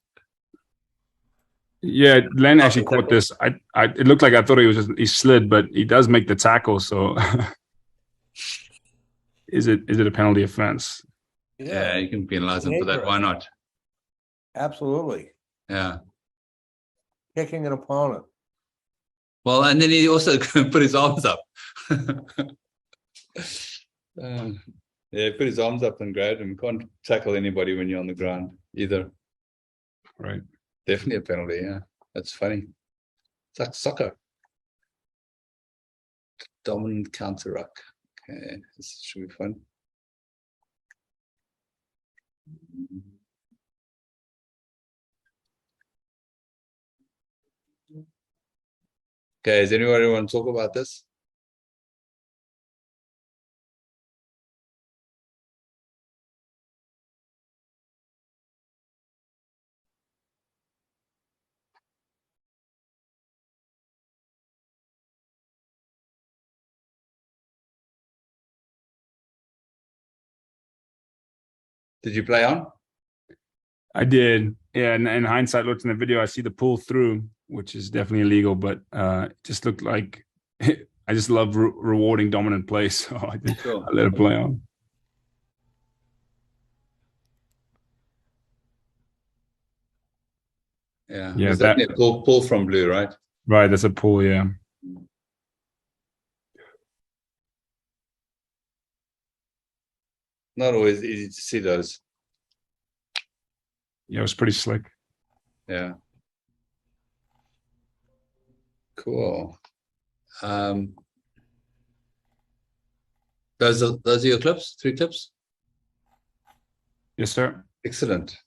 Yeah, Len actually caught this. It looked like I thought he slid, but he does make the tackle. So, is it a penalty offense? Yeah, you can penalize him for that. Why not? Absolutely. Yeah. Kicking an opponent. Well, and then he also put his arms up. Yeah, put his arms up and grabbed him. Can't tackle anybody when you're on the ground either. Right. Definitely a penalty. Yeah, that's funny. It's like soccer. Dominant counter ruck. Okay, this should be fun. Okay, does anybody want to talk about this? Did you play on? I did. Yeah, and in hindsight, looked in the video, I see the pull through, which is definitely illegal, but it just looked like I just love rewarding dominant play, so I let it play on. Yeah, Yeah, was that a pull from blue, right? Right, that's a pull, yeah. Not always easy to see those. Yeah, it was pretty slick. Yeah. Cool. Those are your clips? 3 clips? Yes, sir. Excellent.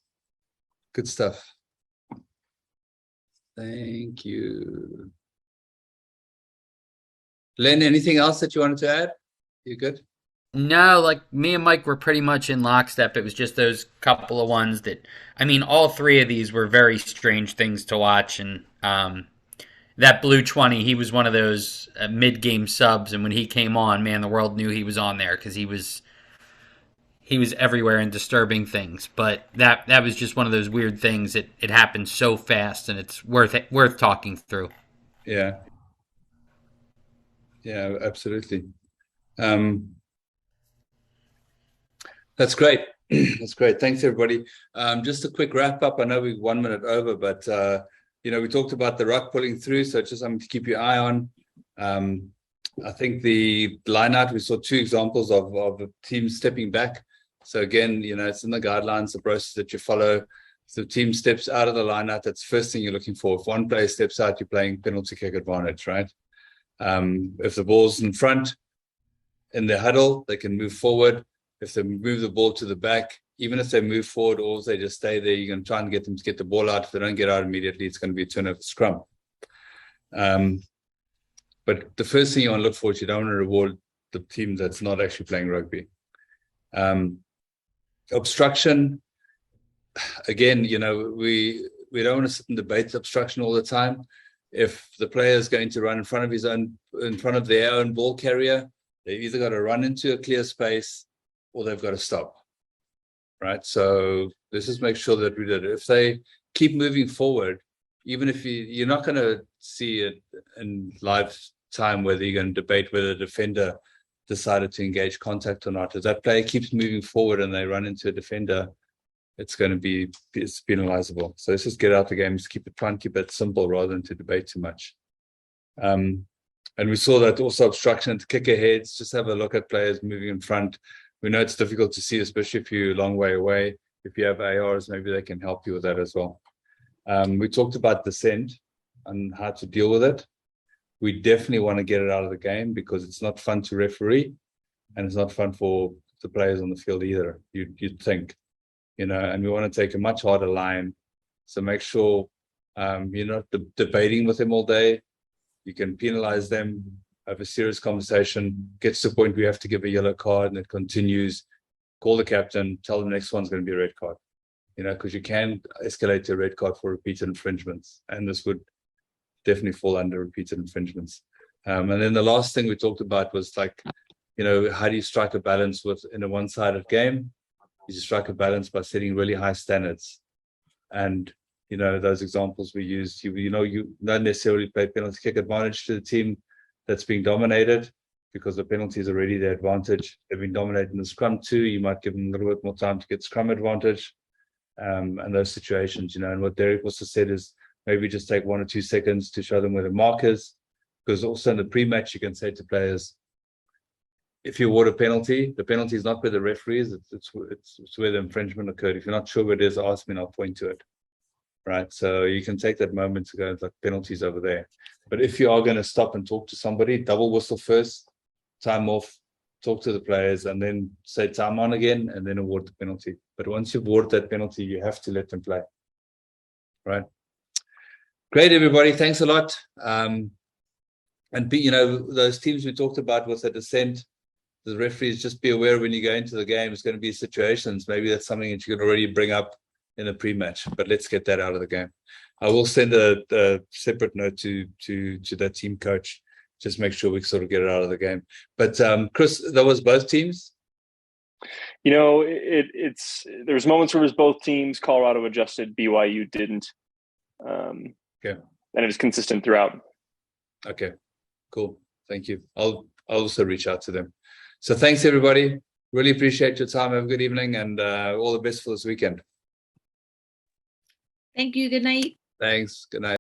Good stuff. Thank you. Len, anything else that you wanted to add? You good? No, like me and Mike were pretty much in lockstep. It was just those couple of ones that, I mean, all 3 of these were very strange things to watch. And that blue 20, he was one of those mid-game subs. And when he came on, man, the world knew he was on there because he was everywhere and disturbing things. But that was just one of those weird things. It happened so fast, and it's worth talking through. Yeah. Yeah, absolutely. That's great. That's great. Thanks, everybody. Just a quick wrap up. I know we're 1 minute over, but we talked about the ruck pulling through, so just something to keep your eye on. I think the line out, we saw 2 examples of the team stepping back. So again, it's in the guidelines, the process that you follow. If the team steps out of the line out, that's the first thing you're looking for. If one player steps out, you're playing penalty kick advantage, right? If the ball's in front in the huddle, they can move forward. If they move the ball to the back, even if they move forward or they just stay there, you're going to try and get them to get the ball out. If they don't get out immediately, it's going to be a turnover scrum. But the first thing you want to look for is you don't want to reward the team that's not actually playing rugby. Obstruction, again, we don't want to sit and debate obstruction all the time. If the player is going to run in front of their own ball carrier, they've either got to run into a clear space or they've got to stop, right? So let's just make sure that we did it. If they keep moving forward, even if you're not going to see it in live time whether you're going to debate whether the defender decided to engage contact or not. If that player keeps moving forward and they run into a defender, it's going to be penalizable. So let's just get out the game, just try and keep it simple rather than to debate too much. And we saw that also obstruction to kick aheads, just have a look at players moving in front. We know it's difficult to see, especially if you're a long way away. If you have ARs, maybe they can help you with that as well. We talked about dissent and how to deal with it. We definitely want to get it out of the game because it's not fun to referee and it's not fun for the players on the field either, you'd think. And we want to take a much harder line. So make sure you're not debating with them all day. You can penalize them, have a serious conversation, gets to the point where you have to give a yellow card and it continues. Call the captain, tell them the next one's going to be a red card. Because you can escalate to a red card for repeated infringements. And this would definitely fall under repeated infringements. And then the last thing we talked about was how do you strike a balance in a one-sided game? You just strike a balance by setting really high standards. And, those examples we used, you don't necessarily play penalty kick advantage to the team that's being dominated because the penalty is already their advantage. They've been dominated in the scrum too. You might give them a little bit more time to get scrum advantage. and those situations, and what Derek also said is maybe just take 1 or 2 seconds to show them where the mark is, because also in the pre-match you can say to players, if you award a penalty, the penalty is not where the referee is, it's where the infringement occurred. If you're not sure where it is, ask me and I'll point to it. Right. So you can take that moment to go, like, penalties over there. But if you are going to stop and talk to somebody, double whistle first, time off, talk to the players, and then say time on again, and then award the penalty. But once you've awarded that penalty, you have to let them play. Right. Great, everybody. Thanks a lot. And those teams we talked about with the descent, the referees, just be aware when you go into the game, it's going to be situations. Maybe that's something that you can already bring up in a pre-match, but let's get that out of the game. I will send a separate note to that team coach. Just make sure we sort of get it out of the game. But Chris, that was both teams? There's moments where it was both teams. Colorado adjusted, BYU didn't. Okay. And it was consistent throughout. Okay, cool. Thank you. I'll also reach out to them. So thanks, everybody. Really appreciate your time. Have a good evening, and all the best for this weekend. Thank you. Good night. Thanks. Good night.